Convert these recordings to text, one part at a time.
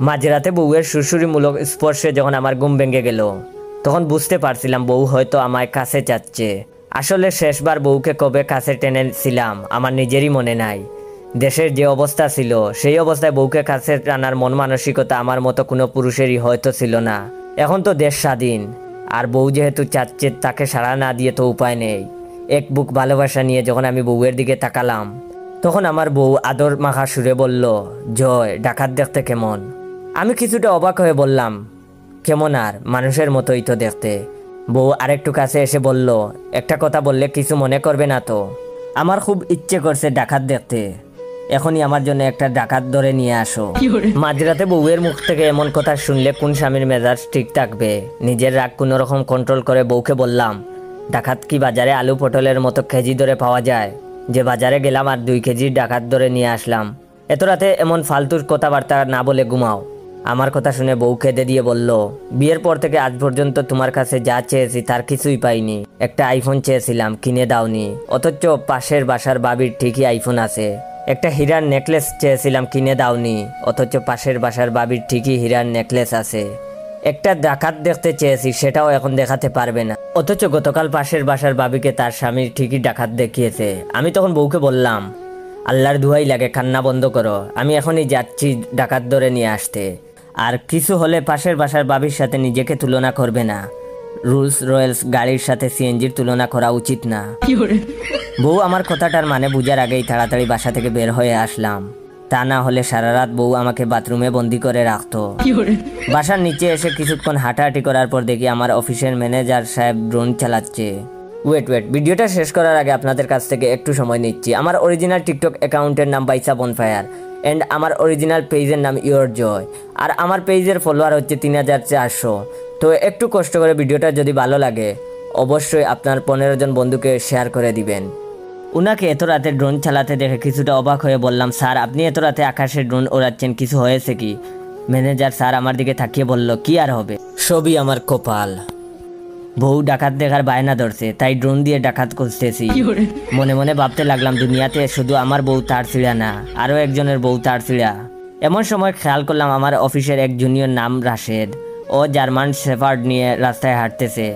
মাঝরাতে বউয়ের সুরসুরিমূলক স্পর্শে যখন আমার ঘুম ভেঙে গেল তখন বুঝতে পারছিলাম বউ হয়তো আমায় কাছে চাচ্ছে। আসলে শেষবার বউকে কবে কাছে টেনেছিলাম আমার নিজেরই মনে নাই। দেশের যে অবস্থা ছিল সেই অবস্থায় বউকে কাছে টানার মন মানসিকতা আমার মতো কোনো পুরুষেরই হয়তো ছিল না। এখন তো দেশ স্বাধীন, আর বউ যেহেতু চাচ্ছে তাকে সাড়া না দিয়ে তো উপায় নেই। এক বুক ভালোবাসা নিয়ে যখন আমি বউয়ের দিকে তাকালাম তখন আমার বউ আদর মাখা সুরে বলল, জয়, ডাকাত দেখতে কেমন? আমি কিছুটা অবাক হয়ে বললাম, কেমন আর, মানুষের মতোই তো দেখতে। বউ আরেকটু কাছে এসে বলল, একটা কথা বললে কিছু মনে করবে না তো? আমার খুব ইচ্ছে করছে ডাকাত দেখতে, এখনই আমার জন্য একটা ডাকাত ধরে নিয়ে আসো। মাঝরাতে বউয়ের মুখ থেকে এমন কথা শুনলে কোন স্বামীর মেজাজ ঠিক থাকবে? নিজের রাগ কোনো রকম কন্ট্রোল করে বউকে বললাম, ডাকাত কি বাজারে আলু পটলের মতো কেজি ধরে পাওয়া যায় যে বাজারে গেলাম আর 2 কেজি ডাকাত ধরে নিয়ে আসলাম? এত রাতে এমন ফালতুর কথাবার্তা না বলে ঘুমাও। আমার কথা শুনে বউ কেঁদে দিয়ে বলল, বিয়ের পর থেকে আজ পর্যন্ত তোমার কাছে যা চেয়েছি তার কিছুই পাইনি। একটা আইফোন চেয়েছিলাম, কিনে দাওনি, অথচ পাশের বাসার বাবির ঠিকই আইফোন আছে। একটা হীরার নেকলেস চেয়েছিলাম, কিনে দাওনি, অথচ পাশের বাসার বাবির ঠিকই হীরার নেকলেস আছে। একটা ডাকাত দেখতে চেয়েছি, সেটাও এখন দেখাতে পারবে না, অথচ গতকাল পাশের বাসার বাবিকে তার স্বামীর ঠিকই ডাকাত দেখিয়েছে। আমি তখন বউকে বললাম, আল্লাহর দুহাই লাগে, কান্না বন্ধ করো, আমি এখনই যাচ্ছি ডাকাত ধরে নিয়ে আসতে। আর কিছু হলে পাশের বাসার বাবির সাথে নিজেকে তুলনা করবে না। রোলস রয়েলস গাড়ির সাথে সিএনজির তুলনা করা উচিত না। বউ আমার কথাটার মানে বুঝার আগেই তাড়াতাড়ি বাসা থেকে বের হয়ে আসলাম, তা না হলে সারা রাত বউ আমাকে বাথরুমে বন্দি করে রাখতো। বাসার নিচে এসে কিছুক্ষণ হাঁটাহাঁটি করার পর দেখি আমার অফিসের ম্যানেজার সাহেব ড্রোন চালাচ্ছে। ওয়েট, ভিডিওটা শেষ করার আগে আপনাদের কাছ থেকে একটু সময় নিচ্ছি। আমার অরিজিনাল টিকটক অ্যাকাউন্টের নাম বাইসা বনফায়ার অ্যান্ড আমার অরিজিনাল পেজের নাম ইয়োর জয়, আর আমার পেজের ফলোয়ার হচ্ছে 3400। তো একটু কষ্ট করে ভিডিওটা যদি ভালো লাগে অবশ্যই আপনার 15 জন বন্ধুকে শেয়ার করে দিবেন। উনাকে এত রাতে ড্রোন চালাতে দেখে কিছুটা অবাক হয়ে বললাম, স্যার আপনি এত রাতে আকাশে ড্রোন ওড়াচ্ছেন, কিছু হয়েছে কি? ম্যানেজার স্যার আমার দিকে তাকিয়ে বলল, কি আর হবে, সবই আমার কপাল। বউ ডাকাত দেখার বায়না ধরছে, তাই ড্রোন দিয়ে ডাকাত খুঁজতেছি। মনে মনে ভাবতে লাগলাম, দুনিয়াতে শুধু আমার বউ তার ছিঁড়া না, আরও একজনের বউ তার ছিঁড়া। এমন সময় খেয়াল করলাম আমার অফিসের এক জুনিয়র নাম রাশেদ, ও জার্মান শেফার্ড নিয়ে রাস্তায় হাঁটতেছে।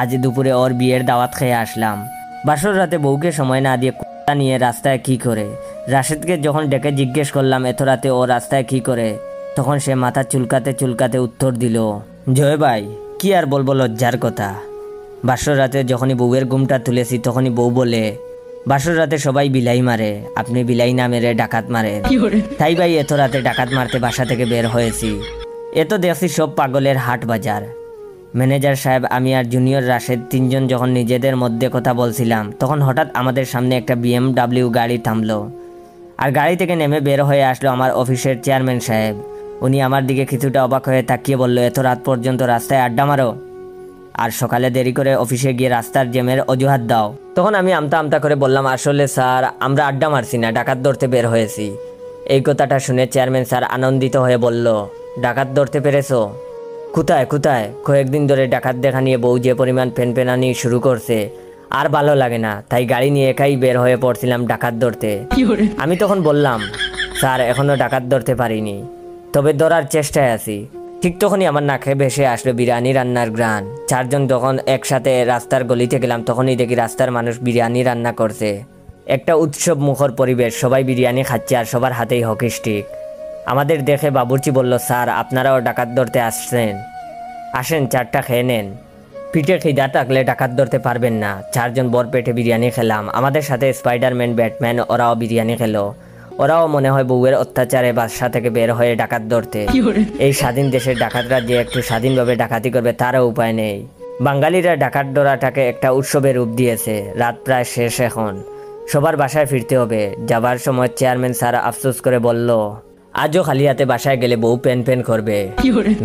আজ দুপুরে ওর বিয়ের দাওয়াত খেয়ে আসলাম। বাসর রাতে বউকে সময় না দিয়ে কুত্তা নিয়ে রাস্তায় কি করে? রাশেদকে যখন ডেকে জিজ্ঞেস করলাম এত রাতে ও রাস্তায় কি করে, তখন সে মাথা চুলকাতে চুলকাতে উত্তর দিল, জয় ভাই, কি আর বলবো, লজ্জার কথা। বাসর রাতে যখনই বউয়ের ঘুমটা তুলেছি তখনই বউ বলে, বাসর রাতে সবাই বিলাই মারে, আপনি বিলাই না মেরে ডাকাত মারেন, তাই ভাই এত রাতে ডাকাত মারতে বাসা থেকে বের হয়েছি। এত দেখছি সব পাগলের হাট বাজার। ম্যানেজার সাহেব, আমি আর জুনিয়র রাশেদ 3 জন যখন নিজেদের মধ্যে কথা বলছিলাম তখন হঠাৎ আমাদের সামনে একটা BMW গাড়ি থামলো, আর গাড়ি থেকে নেমে বের হয়ে আসলো আমার অফিসের চেয়ারম্যান সাহেব। উনি আমার দিকে কিছুটা অবাক হয়ে তাকিয়ে বলল, এত রাত পর্যন্ত রাস্তায় আড্ডা মারো আর সকালে দেরি করে অফিসে গিয়ে রাস্তার জ্যামের অজুহাত দাও? তখন আমি আমতা আমতা করে বললাম, আসলে স্যার আমরা আড্ডা মারছি না, ডাকাত ধরতে বের হয়েছি। এই কথাটা শুনে চেয়ারম্যান স্যার আনন্দিত হয়ে বলল, ডাকাত ধরতে পেরেছো? কোথায় কোথায়? কয়েকদিন ধরে ডাকাত দেখা নিয়ে বউ যে পরিমাণ পেনপেনানি শুরু করছে আর ভালো লাগে না, তাই গাড়ি নিয়ে একাই বের হয়ে পড়ছিলাম ডাকাত ধরতে। আমি তখন বললাম, স্যার এখনো ডাকাত ধরতে পারিনি, তবে ধরার চেষ্টায় আছি। ঠিক তখনই আমার নাকে ভেসে আসলো বিরিয়ানি রান্নার গ্রান। 4 জন যখন একসাথে রাস্তার গলিতে গেলাম তখনই দেখি রাস্তার মানুষ বিরিয়ানি রান্না করছে। একটা উৎসব মুখর পরিবেশ, সবাই বিরিয়ানি খাচ্ছে আর সবার হাতেই হকি স্টিক। আমাদের দেখে বাবুর্চি বলল, স্যার আপনারাও ডাকাত ধরতে আসছেন, আসেন 4টা খেয়ে নেন। পিঠে খিদা থাকলে ডাকাত ধরতে পারবেন না। 4 জন বর পেটে বিরিয়ানি খেলাম। আমাদের সাথে স্পাইডারম্যান, ব্যাটম্যান ওরাও বিরিয়ানি খেলো। ওরাও মনে হয় বউয়ের অত্যাচারে বাসা থেকে বের হয়ে ডাকাত ধরতে। এই স্বাধীন দেশের ডাকাতরা যে একটু স্বাধীনভাবে ডাকাতি করবে তারও উপায় নেই। বাঙালিরা ডাকাত ধরাটাকে একটা উৎসবের রূপ দিয়েছে। রাত প্রায় শেষ, এখন সবার বাসায় ফিরতে হবে। যাবার সময় চেয়ারম্যান স্যার আফসোস করে বলল, আজও খালি হাতে বাসায় গেলে বউ পেন করবে।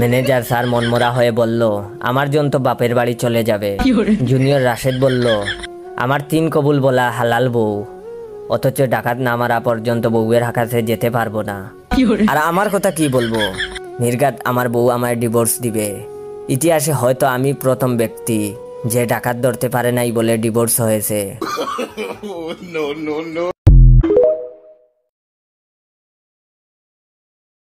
ম্যানেজার স্যার মনমরা হয়ে বলল, আমার জন তো বাপের বাড়ি চলে যাবে। জুনিয়র রাশেদ বলল, আমার 3 কবুল বলা হালাল বউ, অথচ ডাকাত না মারা পর্যন্ত বউয়ের কাছে যেতে পারবো না। আর আমার কথা কি বলবো, নির্ঘাত আমার বউ আমায় ডিভোর্স দিবে। ইতিহাসে হয়তো আমি প্রথম ব্যক্তি যে ডাকাত ধরতে পারে নাই বলে ডিভোর্স হয়েছে।